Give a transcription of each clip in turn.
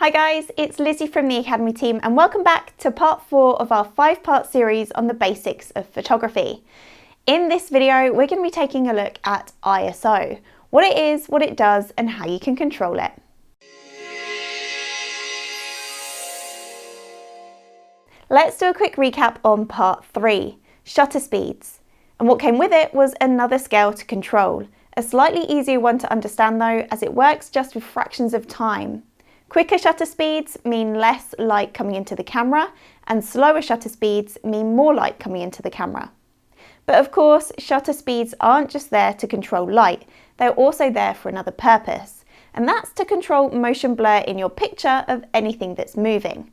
Hi guys, it's Lizzie from the Academy team and welcome back to part 4 of our 5-part series on the basics of photography. In this video, we're going to be taking a look at ISO, what it is, what it does, and how you can control it. Let's do a quick recap on part 3, shutter speeds. And what came with it was another scale to control, a slightly easier one to understand though, as it works just with fractions of time. Quicker shutter speeds mean less light coming into the camera, and slower shutter speeds mean more light coming into the camera. But of course, shutter speeds aren't just there to control light, they're also there for another purpose, and that's to control motion blur in your picture of anything that's moving.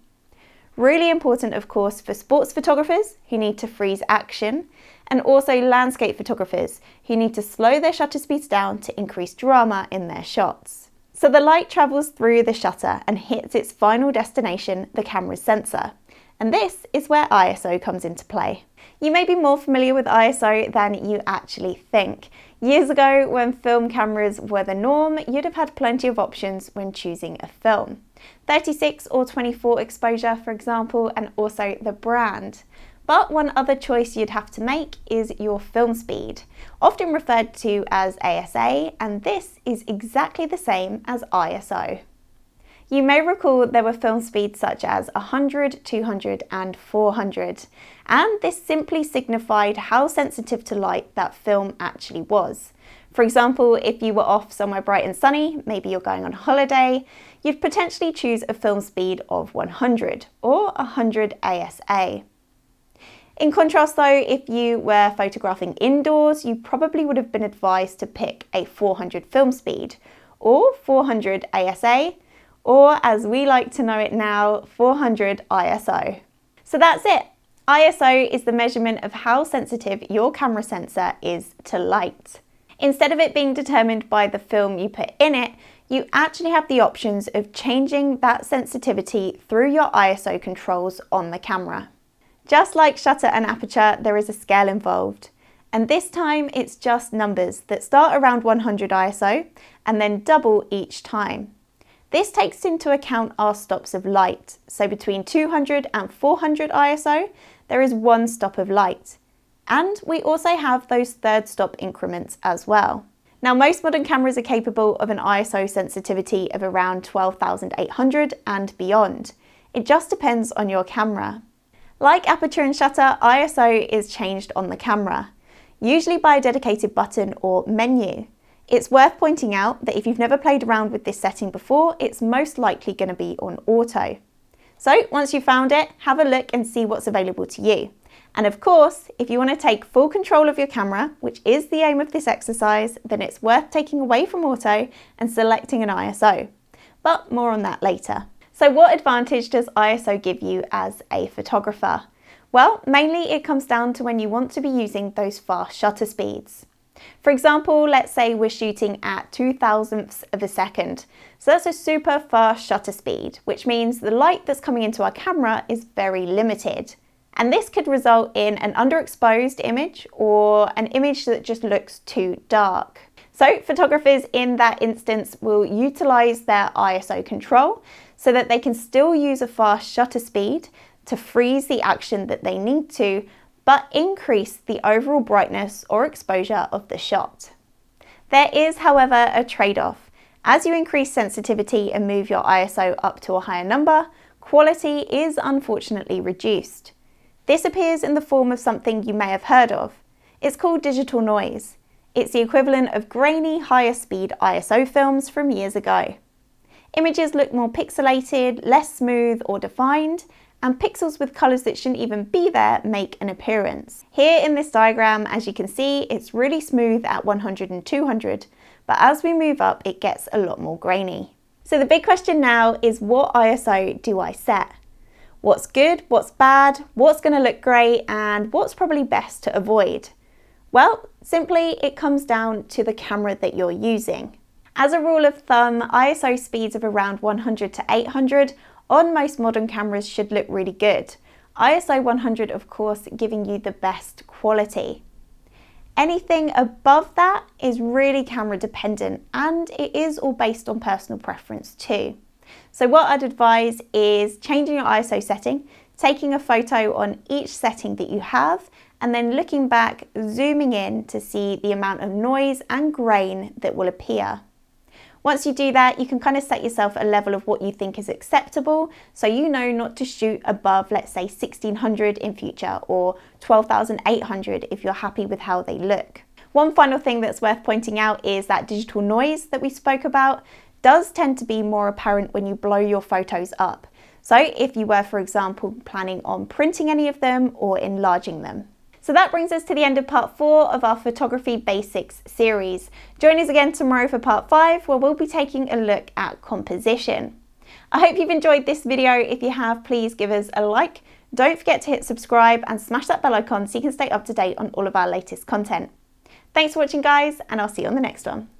Really important, of course, for sports photographers who need to freeze action, and also landscape photographers who need to slow their shutter speeds down to increase drama in their shots. So the light travels through the shutter and hits its final destination, the camera's sensor. And this is where ISO comes into play. You may be more familiar with ISO than you actually think. Years ago, when film cameras were the norm, you'd have had plenty of options when choosing a film. 36 or 24 exposure, for example, and also the brand. But one other choice you'd have to make is your film speed, often referred to as ASA, and this is exactly the same as ISO. You may recall there were film speeds such as 100, 200 and 400, and this simply signified how sensitive to light that film actually was. For example, if you were off somewhere bright and sunny, maybe you're going on holiday, you'd potentially choose a film speed of 100 or 100 ASA. In contrast though, if you were photographing indoors, you probably would have been advised to pick a 400 film speed, or 400 ASA, or as we like to know it now, 400 ISO. So that's it. ISO is the measurement of how sensitive your camera sensor is to light. Instead of it being determined by the film you put in it, you actually have the options of changing that sensitivity through your ISO controls on the camera. Just like shutter and aperture, there is a scale involved, and this time it's just numbers that start around 100 ISO and then double each time. This takes into account our stops of light, so between 200 and 400 ISO there is one stop of light, and we also have those third stop increments as well. Now most modern cameras are capable of an ISO sensitivity of around 12,800 and beyond. It just depends on your camera. Like aperture and shutter, ISO is changed on the camera, usually by a dedicated button or menu. It's worth pointing out that if you've never played around with this setting before, it's most likely going to be on auto. So once you've found it, have a look and see what's available to you. And of course, if you want to take full control of your camera, which is the aim of this exercise, then it's worth taking away from auto and selecting an ISO. But more on that later. So what advantage does ISO give you as a photographer? Well, mainly it comes down to when you want to be using those fast shutter speeds. For example, let's say we're shooting at 0.002 of a second. So that's a super fast shutter speed, which means the light that's coming into our camera is very limited. And this could result in an underexposed image or an image that just looks too dark. So photographers in that instance will utilize their ISO control so that they can still use a fast shutter speed to freeze the action that they need to, but increase the overall brightness or exposure of the shot. There is, however, a trade-off. As you increase sensitivity and move your ISO up to a higher number, quality is unfortunately reduced. This appears in the form of something you may have heard of. It's called digital noise. It's the equivalent of grainy, higher speed ISO films from years ago. Images look more pixelated, less smooth or defined, and pixels with colours that shouldn't even be there make an appearance. Here in this diagram, as you can see, it's really smooth at 100 and 200, but as we move up, it gets a lot more grainy. So the big question now is, what ISO do I set? What's good, what's bad, what's going to look great, and what's probably best to avoid? Well, simply it comes down to the camera that you're using. As a rule of thumb, ISO speeds of around 100 to 800 on most modern cameras should look really good. ISO 100, of course, giving you the best quality. Anything above that is really camera dependent, and it is all based on personal preference too. So what I'd advise is changing your ISO setting, taking a photo on each setting that you have, and then looking back, zooming in to see the amount of noise and grain that will appear. Once you do that, you can kind of set yourself a level of what you think is acceptable, so you know not to shoot above, let's say, 1600 in future, or 12,800 if you're happy with how they look. One final thing that's worth pointing out is that digital noise that we spoke about does tend to be more apparent when you blow your photos up. So if you were, for example, planning on printing any of them or enlarging them. So that brings us to the end of part 4 of our Photography Basics series. Join us again tomorrow for part 5, where we'll be taking a look at composition. I hope you've enjoyed this video. If you have, please give us a like. Don't forget to hit subscribe and smash that bell icon so you can stay up to date on all of our latest content. Thanks for watching, guys, and I'll see you on the next one.